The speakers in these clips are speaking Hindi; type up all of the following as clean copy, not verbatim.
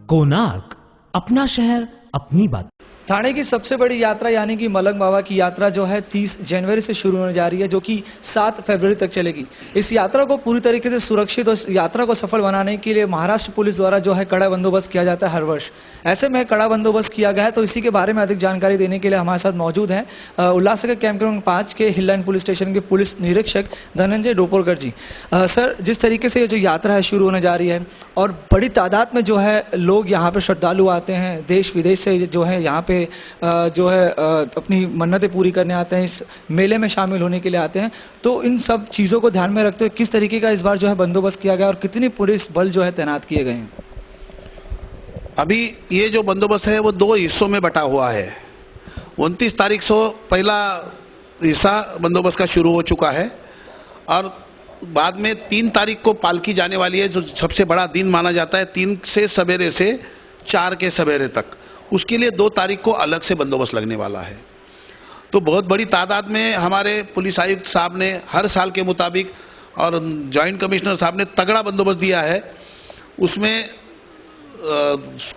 कोणार्क, अपना शहर अपनी बात। थाने की सबसे बड़ी यात्रा यानी कि मलंग बाबा की यात्रा जो है 30 जनवरी से शुरू होने जा रही है, जो कि 7 फरवरी तक चलेगी। इस यात्रा को पूरी तरीके से सुरक्षित और इस यात्रा को सफल बनाने के लिए महाराष्ट्र पुलिस द्वारा जो है कड़ा बंदोबस्त किया जाता है हर वर्ष। ऐसे में कड़ा बंदोबस्त किया गया है, तो इसी के बारे में अधिक जानकारी देने के लिए हमारे साथ मौजूद हैं उल्लासनगर कैंप क्रमांक 5 के हिल लाइन पुलिस स्टेशन के पुलिस निरीक्षक धनंजय डोपोरकर जी। सर, जिस तरीके से ये जो यात्रा है शुरू होने जा रही है और बड़ी तादाद में जो है लोग यहाँ पे श्रद्धालु आते हैं, देश विदेश से जो है यहाँ पे जो है अपनी मन्नतें पूरी करने आते हैं, इस मेले में शामिल होने के लिए आते हैं। तो इन सब चीज़ों को ध्यान में रखते हुए किस तरीके का इस बार जो है बंदोबस्त किया गया और कितनी पुलिस बल जो है तैनात किए गए हैं? अभी ये जो बंदोबस्त है वो 2 हिस्सों में बटा हुआ है। 29 तारीख से पहला हिस्सा बंदोबस्त का शुरू हो चुका है और बाद में 3 तारीख को पालकी जाने वाली है, जो सबसे बड़ा दिन माना जाता है। 3 से सवेरे से 4 के सवेरे तक, उसके लिए 2 तारीख को अलग से बंदोबस्त लगने वाला है। तो बहुत बड़ी तादाद में हमारे पुलिस आयुक्त साहब ने हर साल के मुताबिक और जॉइंट कमिश्नर साहब ने तगड़ा बंदोबस्त दिया है। उसमें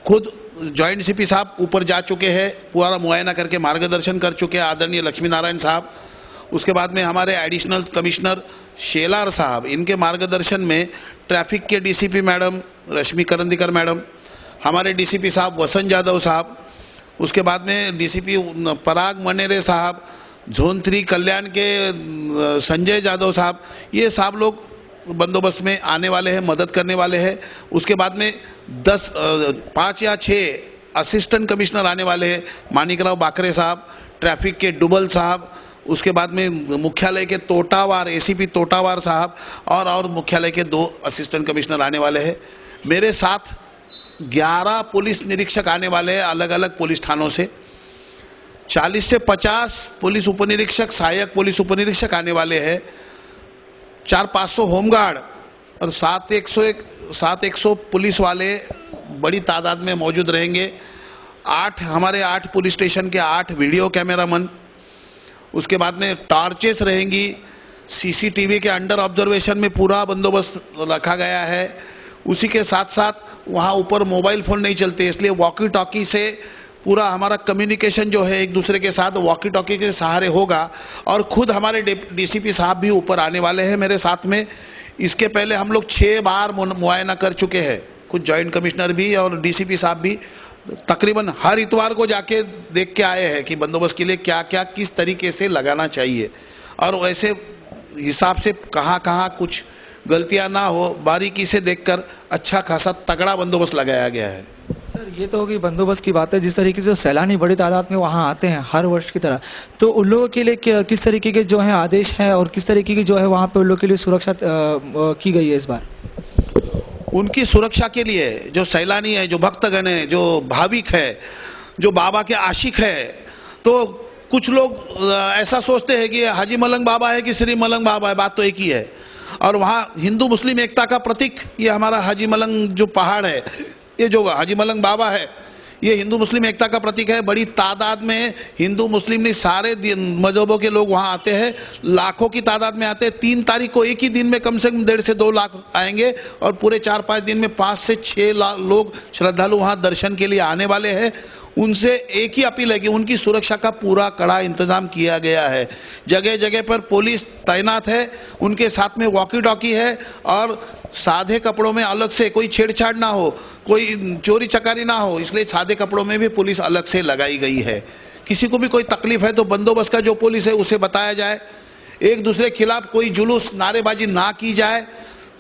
खुद जॉइंट सीपी साहब ऊपर जा चुके हैं, पूरा मुआयना करके मार्गदर्शन कर चुके हैं, आदरणीय लक्ष्मी नारायण साहब। उसके बाद में हमारे एडिशनल कमिश्नर शेलार साहब, इनके मार्गदर्शन में ट्रैफिक के डीसीपी मैडम रश्मि करंदीकर मैडम, हमारे डीसीपी साहब वसंत यादव साहब, उसके बाद में डीसीपी पराग मनेरे साहब, जोन 3 कल्याण के संजय यादव साहब, ये साहब लोग बंदोबस्त में आने वाले हैं, मदद करने वाले हैं। उसके बाद में 5 या 6 असिस्टेंट कमिश्नर आने वाले हैं, मानिकराव बाकरे साहब, ट्रैफिक के डुबल साहब, उसके बाद में मुख्यालय के तोटावार एसीपी तोटावार साहब और मुख्यालय के 2 असिस्टेंट कमिश्नर आने वाले हैं। मेरे साथ 11 पुलिस निरीक्षक आने वाले हैं अलग अलग पुलिस थानों से। 40 से 50 पुलिस उपनिरीक्षक, सहायक पुलिस उपनिरीक्षक आने वाले हैं। 400-500 होमगार्ड और 700 पुलिस वाले बड़ी तादाद में मौजूद रहेंगे। 8 पुलिस स्टेशन के 8 वीडियो कैमरामैन, उसके बाद में टॉर्चेस रहेंगी। सीसीटीवी के अंडर ऑब्जर्वेशन में पूरा बंदोबस्त रखा गया है। उसी के साथ साथ वहाँ ऊपर मोबाइल फ़ोन नहीं चलते, इसलिए वॉकी टॉकी से पूरा हमारा कम्युनिकेशन जो है एक दूसरे के साथ वॉकी टॉकी के सहारे होगा। और खुद हमारे डीसीपी साहब भी ऊपर आने वाले हैं मेरे साथ में। इसके पहले हम लोग 6 बार मुआयना कर चुके हैं, कुछ जॉइंट कमिश्नर भी और डीसीपी साहब भी तकरीबन हर इतवार को जाके देख के आए हैं कि बंदोबस्त के लिए क्या क्या किस तरीके से लगाना चाहिए और वैसे हिसाब से कहाँ कहाँ कुछ गलतियां ना हो, बारीकी से देखकर अच्छा खासा तगड़ा बंदोबस्त लगाया गया है। सर, ये तो होगी बंदोबस्त की बात है। जिस तरीके से सैलानी बड़ी तादाद में वहाँ आते हैं हर वर्ष की तरह, तो उन लोगों के लिए किस तरीके के जो है आदेश हैं और किस तरीके की जो है वहाँ पे उन लोगों के लिए सुरक्षा की गई है इस बार? उनकी सुरक्षा के लिए जो सैलानी है, जो भक्तगण है, जो भाविक है, जो बाबा के आशिक है, तो कुछ लोग ऐसा सोचते हैं कि हाजी मलंग बाबा है कि श्री मलंग बाबा है, बात तो एक ही है। और वहाँ हिंदू मुस्लिम एकता का प्रतीक ये हमारा हाजी मलंग जो पहाड़ है, ये जो हाजी मलंग बाबा है, ये हिंदू मुस्लिम एकता का प्रतीक है। बड़ी तादाद में हिंदू मुस्लिम नहीं सारे मजहबों के लोग वहाँ आते हैं, लाखों की तादाद में आते हैं। 3 तारीख को एक ही दिन में कम से कम 1.5 से 2 लाख आएंगे और पूरे 4-5 दिन में 5 से 6 लाख लोग श्रद्धालु वहाँ दर्शन के लिए आने वाले हैं। उनसे एक ही अपील है कि उनकी सुरक्षा का पूरा कड़ा इंतजाम किया गया है। जगह जगह पर पुलिस तैनात है, उनके साथ में वॉकी टॉकी है और सादे कपड़ों में अलग से कोई छेड़छाड़ ना हो, कोई चोरी चकारी ना हो, इसलिए सादे कपड़ों में भी पुलिस अलग से लगाई गई है। किसी को भी कोई तकलीफ है तो बंदोबस्त का जो पुलिस है उसे बताया जाए। एक दूसरे के खिलाफ कोई जुलूस नारेबाजी ना की जाए।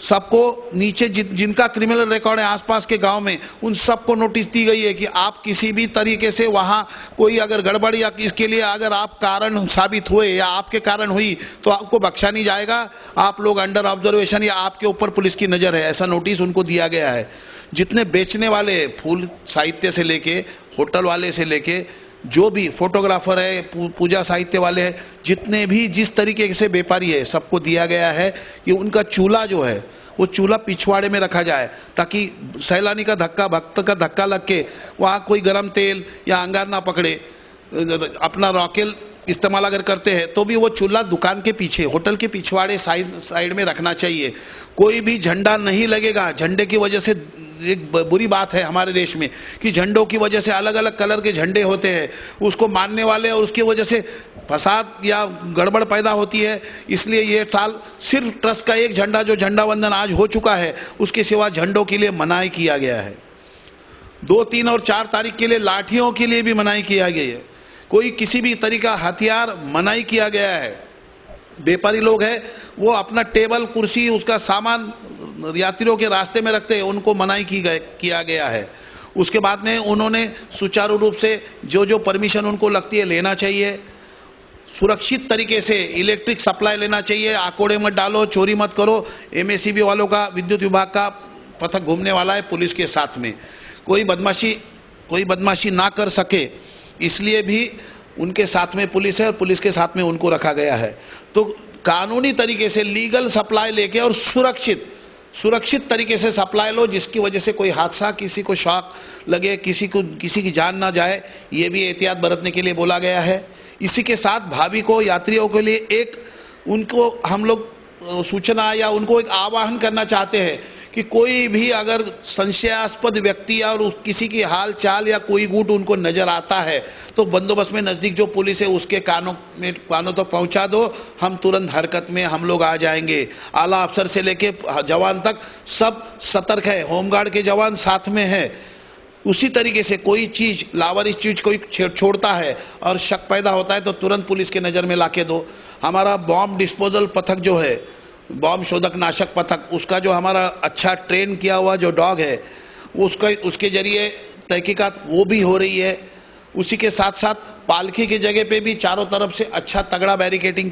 सबको नीचे जिनका क्रिमिनल रिकॉर्ड है आसपास के गांव में, उन सबको नोटिस दी गई है कि आप किसी भी तरीके से वहां कोई अगर गड़बड़ या इसके लिए अगर आप कारण साबित हुए या आपके कारण हुई तो आपको बख्शा नहीं जाएगा। आप लोग अंडर ऑब्जर्वेशन या आपके ऊपर पुलिस की नज़र है, ऐसा नोटिस उनको दिया गया है। जितने बेचने वाले फूल साहित्य से लेके, होटल वाले से लेके, जो भी फोटोग्राफर है, पूजा साहित्य वाले हैं, जितने भी जिस तरीके से व्यापारी है, सबको दिया गया है कि उनका चूल्हा जो है वो चूल्हा पिछवाड़े में रखा जाए, ताकि सैलानी का धक्का, भक्त का धक्का लग के वहाँ कोई गर्म तेल या अंगार ना पकड़े। अपना रॉकेल इस्तेमाल अगर करते हैं तो भी वो चूल्हा दुकान के पीछे, होटल के पिछवाड़े साइड में रखना चाहिए। कोई भी झंडा नहीं लगेगा। झंडे की वजह से एक बुरी बात है हमारे देश में कि झंडों की वजह से अलग अलग कलर के झंडे होते हैं, उसको मानने वाले और उसकी वजह से फसाद या गड़बड़ पैदा होती है। इसलिए ये साल सिर्फ ट्रस्ट का एक झंडा, जो झंडा वंदन आज हो चुका है, उसके सिवा झंडों के लिए मनाही किया गया है। 2, 3 और 4 तारीख के लिए लाठियों के लिए भी मनाही किया गया है। कोई किसी भी तरीका हथियार मनाही किया गया है। व्यापारी लोग हैं वो अपना टेबल कुर्सी उसका सामान यात्रियों के रास्ते में रखते हैं, उनको मनाही किया गया है। उसके बाद में उन्होंने सुचारू रूप से जो परमिशन उनको लगती है लेना चाहिए। सुरक्षित तरीके से इलेक्ट्रिक सप्लाई लेना चाहिए। आकोड़े मत डालो, चोरी मत करो। एमएसईबी वालों का, विद्युत विभाग का पथक घूमने वाला है पुलिस के साथ में। कोई बदमाशी ना कर सके इसलिए भी उनके साथ में पुलिस है और पुलिस के साथ में उनको रखा गया है। तो कानूनी तरीके से लीगल सप्लाई लेके और सुरक्षित तरीके से सप्लाई लो, जिसकी वजह से कोई हादसा, किसी को शॉक लगे, किसी की जान ना जाए, ये भी एहतियात बरतने के लिए बोला गया है। इसी के साथ भावी को, यात्रियों के लिए एक उनको हम लोग सूचना या उनको एक आह्वान करना चाहते हैं कि कोई भी अगर संशयास्पद व्यक्ति और किसी की हाल चाल या कोई गुट उनको नजर आता है तो बंदोबस्त में नजदीक जो पुलिस है उसके कानों तक पहुंचा दो। हम तुरंत हरकत में हम लोग आ जाएंगे। आला अफसर से लेके जवान तक सब सतर्क है। होमगार्ड के जवान साथ में है। उसी तरीके से कोई चीज, लावारिस चीज कोई छोड़ता है और शक पैदा होता है तो तुरंत पुलिस के नजर में लाके दो। हमारा बॉम्ब डिस्पोजल पथक जो है, बॉम्ब शोधक नाशक पथक, उसका जो हमारा अच्छा ट्रेन किया हुआ जो डॉग है उसके जरिए तहकीकात वो भी हो रही है। उसी के साथ साथ पालकी की जगह पे भी चारों तरफ से अच्छा तगड़ा बैरिकेडिंग